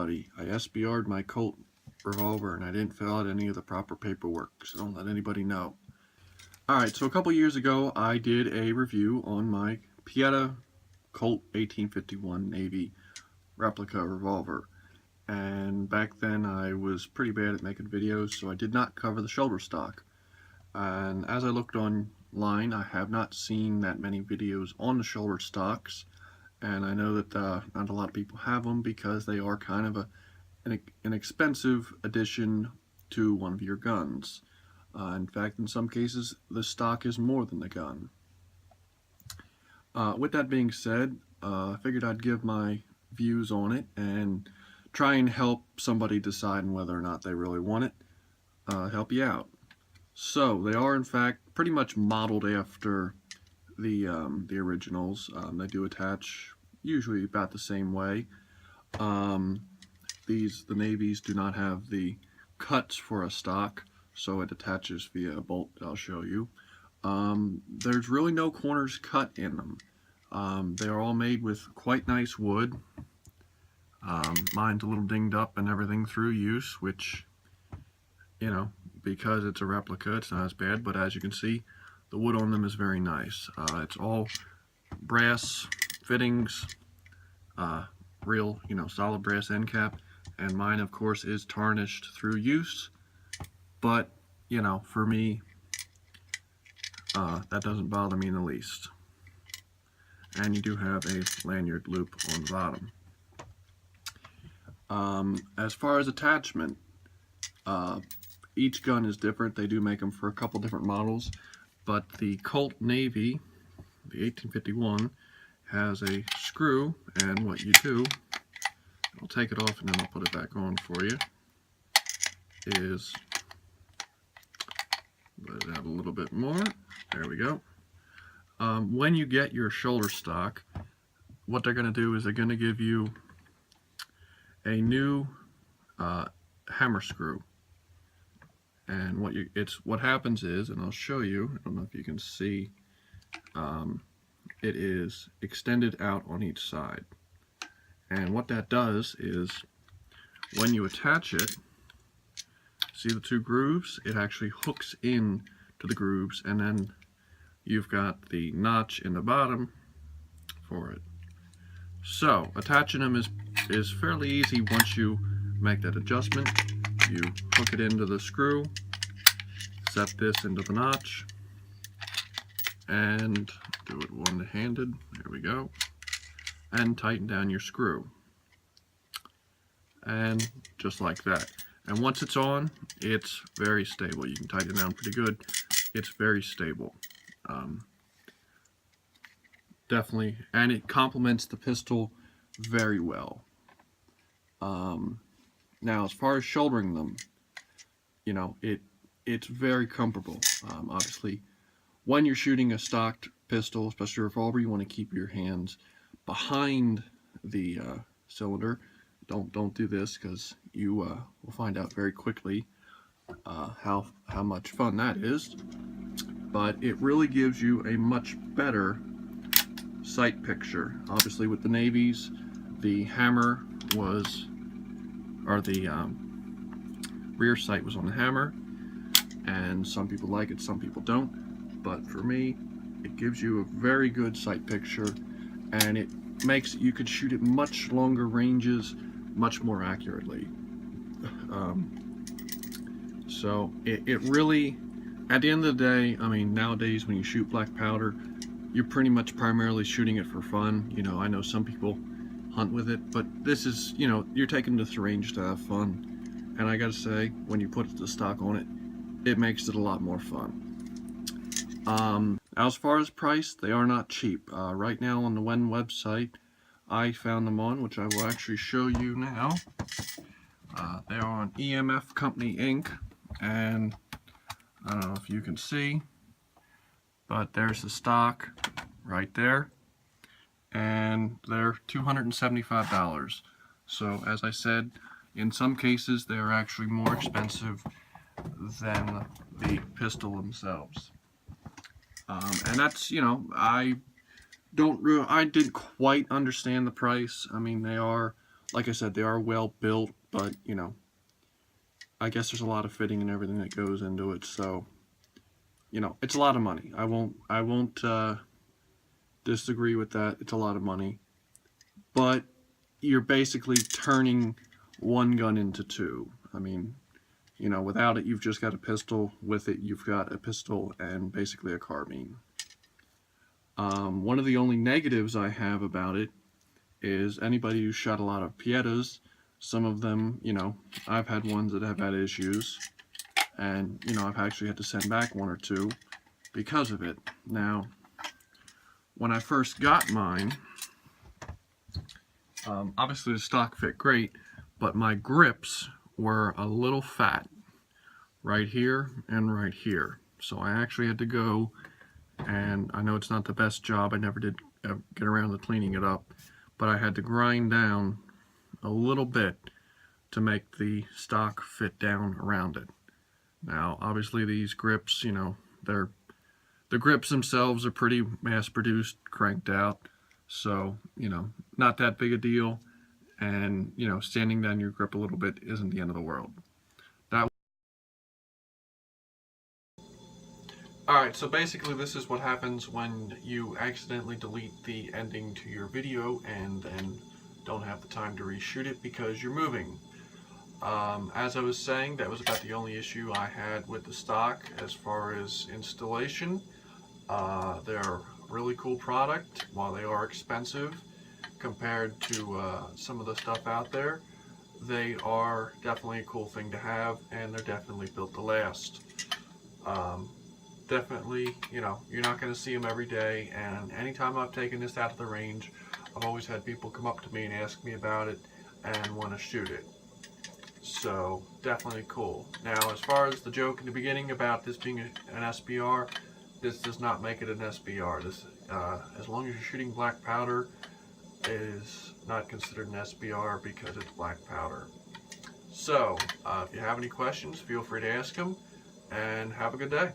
everybody. I SBR'd my Colt revolver and I didn't fill out any of the proper paperwork, so don't let anybody know. Alright, so a couple years ago I did a review on my Pietta Colt 1851 Navy replica revolver. And back then I was pretty bad at making videos, so I did not cover the shoulder stock. And as I looked online, I have not seen that many videos on the shoulder stocks. And I know that not a lot of people have them because they are kind of an expensive addition to one of your guns. In fact, in some cases, the stock is more than the gun. With that being said, I figured I'd give my views on it and try and help somebody decide whether or not they really want it, help you out. So, they are in fact pretty much modeled after the originals. They do attach usually about the same way. The navies do not have the cuts for a stock, so it attaches via a bolt that I'll show you. There's really no corners cut in them. They are all made with quite nice wood. Mine's a little dinged up and everything through use, which, you know, because it's a replica, it's not as bad, but as you can see, the wood on them is very nice. It's all brass fittings, real, solid brass end cap, and mine, of course, is tarnished through use, but, for me, that doesn't bother me in the least. And you do have a lanyard loop on the bottom. As far as attachment, each gun is different. They do make them for a couple different models, but the Colt Navy, the 1851, has a screw, and what you do, I'll take it off and then I'll put it back on for you, is let it out a little bit more. There we go. When you get your shoulder stock, what they're going to do is they're going to give you a new hammer screw. And what happens is, and I'll show you, I don't know if you can see, it is extended out on each side. And what that does is, when you attach it, see the two grooves? It actually hooks in to the grooves, and then you've got the notch in the bottom for it. So, attaching them is fairly easy once you make that adjustment. You hook it into the screw, set this into the notch, and do it one-handed, there we go, and tighten down your screw. And just like that. And once it's on, it's very stable. You can tighten it down pretty good. It's very stable. Definitely, and it complements the pistol very well. Now, as far as shouldering them, it's very comfortable. Obviously, when you're shooting a stocked pistol, especially a revolver, you want to keep your hands behind the cylinder. Don't do this, because you will find out very quickly how much fun that is. But it really gives you a much better sight picture. Obviously, with the navies, the hammer was, or the rear sight was on the hammer, and some people like it, some people don't. But for me, it gives you a very good sight picture, and it makes it you could shoot at much longer ranges, much more accurately. So it really, at the end of the day, nowadays when you shoot black powder, you're pretty much primarily shooting it for fun. I know some people hunt with it, but this is, you're taking this range to have fun. And I gotta say, when you put the stock on it, it makes it a lot more fun. As far as price, they are not cheap. Right now on the Wen website, I found them on, which I will actually show you now. They are on EMF Company Inc. And I don't know if you can see, but there's the stock right there, and they're $275. So as I said, in some cases they're actually more expensive than the pistol themselves. And that's, I didn't quite understand the price. They are like I said, they are well built, but you know, I guess there's a lot of fitting and everything that goes into it, so you know, it's a lot of money. I won't disagree with that. It's a lot of money, but you're basically turning one gun into two. I mean, you know, without it, you've just got a pistol. With it, you've got a pistol and basically a carbine. One of the only negatives I have about it is anybody who shot a lot of Piettas, some of them, you know, I've had ones that have had issues, and, you know, I've actually had to send back one or two because of it. Now, when I first got mine, obviously the stock fit great, but my grips were a little fat right here and right here. So I actually had to go, and I know it's not the best job, I never did get around to cleaning it up, but I had to grind down a little bit to make the stock fit down around it. Now, obviously these grips, you know, the grips themselves are pretty mass-produced, cranked out, so, you know, not that big a deal, and, you know, sanding down your grip a little bit isn't the end of the world. Alright, so basically this is what happens when you accidentally delete the ending to your video and then don't have the time to reshoot it because you're moving. As I was saying, that was about the only issue I had with the stock as far as installation. They're a really cool product. While they are expensive compared to some of the stuff out there, they are definitely a cool thing to have, and they're definitely built to last. Definitely, you know, you're not going to see them every day, and anytime I've taken this out of the range, I've always had people come up to me and ask me about it and want to shoot it. So, definitely cool. Now, as far as the joke in the beginning about this being an SBR, this does not make it an SBR. This, as long as you're shooting black powder, it is not considered an SBR because it's black powder. So, if you have any questions, feel free to ask them, and have a good day.